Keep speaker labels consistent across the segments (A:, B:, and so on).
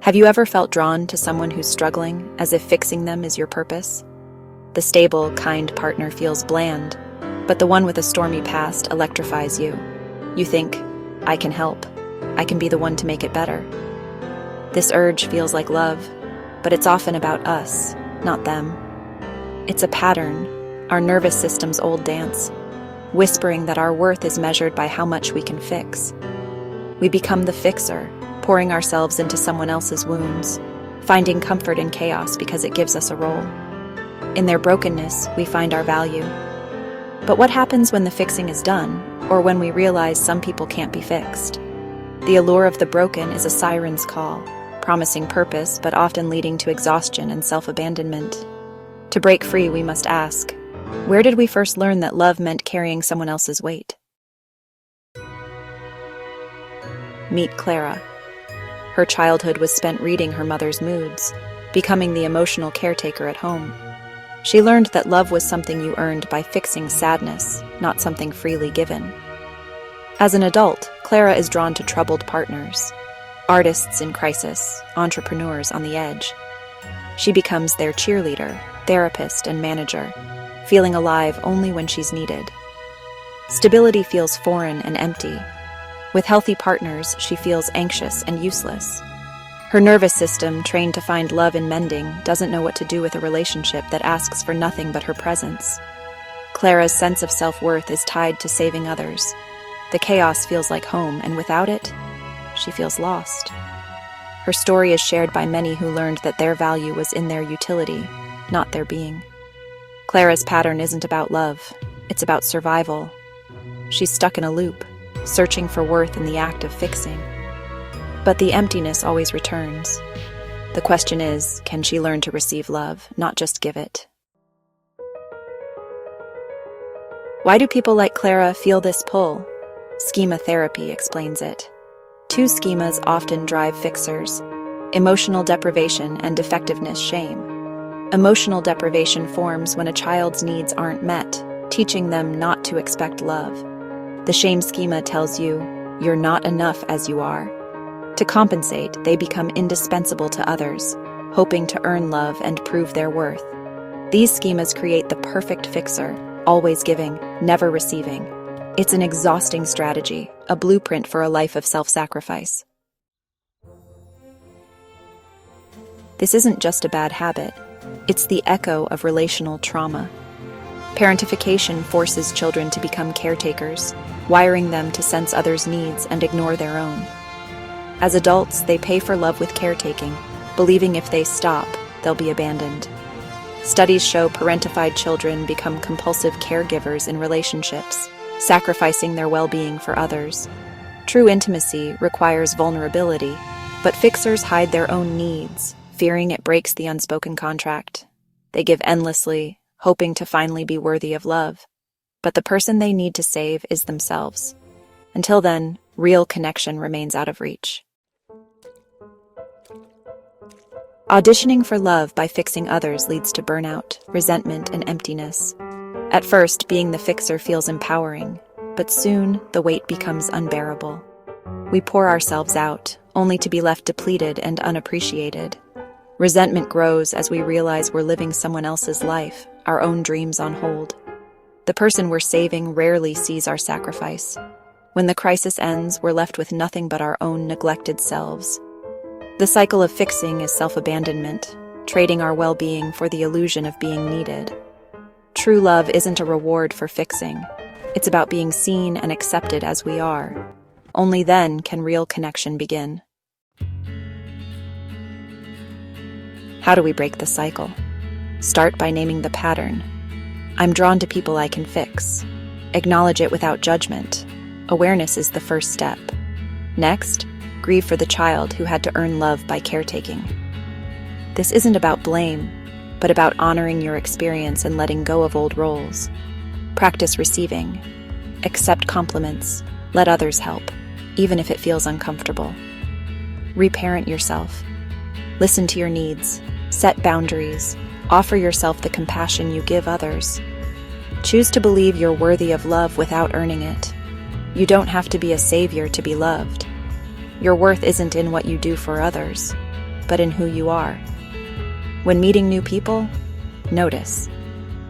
A: Have you ever felt drawn to someone who's struggling, as if fixing them is your purpose? The stable, kind partner feels bland, but the one with a stormy past electrifies you. You think, I can help. I can be the one to make it better. This urge feels like love, but it's often about us, not them. It's a pattern, our nervous system's old dance, whispering that our worth is measured by how much we can fix. We become the fixer, pouring ourselves into someone else's wounds, finding comfort in chaos because it gives us a role. In their brokenness, we find our value. But what happens when the fixing is done, or when we realize some people can't be fixed? The allure of the broken is a siren's call, promising purpose but often leading to exhaustion and self-abandonment. To break free, we must ask, where did we first learn that love meant carrying someone else's weight? Meet Clara. Her childhood was spent reading her mother's moods, becoming the emotional caretaker at home. She learned that love was something you earned by fixing sadness, not something freely given. As an adult, Clara is drawn to troubled partners, artists in crisis, entrepreneurs on the edge. She becomes their cheerleader, therapist, and manager, feeling alive only when she's needed. Stability feels foreign and empty. With healthy partners, she feels anxious and useless. Her nervous system, trained to find love in mending, doesn't know what to do with a relationship that asks for nothing but her presence. Clara's sense of self-worth is tied to saving others. The chaos feels like home, and without it, she feels lost. Her story is shared by many who learned that their value was in their utility, not their being. Clara's pattern isn't about love, it's about survival. She's stuck in a loop, searching for worth in the act of fixing. But the emptiness always returns. The question is, can she learn to receive love, not just give it? Why do people like Clara feel this pull? Schema Therapy explains it. Two schemas often drive fixers: emotional deprivation and defectiveness shame. Emotional deprivation forms when a child's needs aren't met, teaching them not to expect love. The shame schema tells you, you're not enough as you are. To compensate, they become indispensable to others, hoping to earn love and prove their worth. These schemas create the perfect fixer, always giving, never receiving. It's an exhausting strategy, a blueprint for a life of self-sacrifice. This isn't just a bad habit, it's the echo of relational trauma. Parentification forces children to become caretakers, wiring them to sense others' needs and ignore their own. As adults, they pay for love with caretaking, believing if they stop, they'll be abandoned. Studies show parentified children become compulsive caregivers in relationships, sacrificing their well-being for others. True intimacy requires vulnerability, but fixers hide their own needs, fearing it breaks the unspoken contract. They give endlessly, hoping to finally be worthy of love. But the person they need to save is themselves. Until then, real connection remains out of reach. Auditioning for love by fixing others leads to burnout, resentment, and emptiness. At first, being the fixer feels empowering, but soon the weight becomes unbearable. We pour ourselves out, only to be left depleted and unappreciated. Resentment grows as we realize we're living someone else's life, our own dreams on hold. The person we're saving rarely sees our sacrifice. When the crisis ends, we're left with nothing but our own neglected selves. The cycle of fixing is self-abandonment, trading our well-being for the illusion of being needed. True love isn't a reward for fixing. It's about being seen and accepted as we are. Only then can real connection begin. How do we break the cycle? Start by naming the pattern. I'm drawn to people I can fix. Acknowledge it without judgment. Awareness is the first step. Next, grieve for the child who had to earn love by caretaking. This isn't about blame, but about honoring your experience and letting go of old roles. Practice receiving. Accept compliments. Let others help, even if it feels uncomfortable. Reparent yourself. Listen to your needs. Set boundaries. Offer yourself the compassion you give others. Choose to believe you're worthy of love without earning it. You don't have to be a savior to be loved. Your worth isn't in what you do for others. but in who you are. When meeting new people, notice,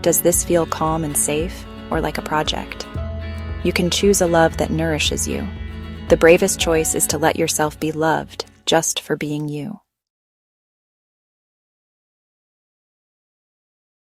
A: does this feel calm and safe, or like a project? You can choose a love that nourishes you. The bravest choice is to let yourself be loved just for being you.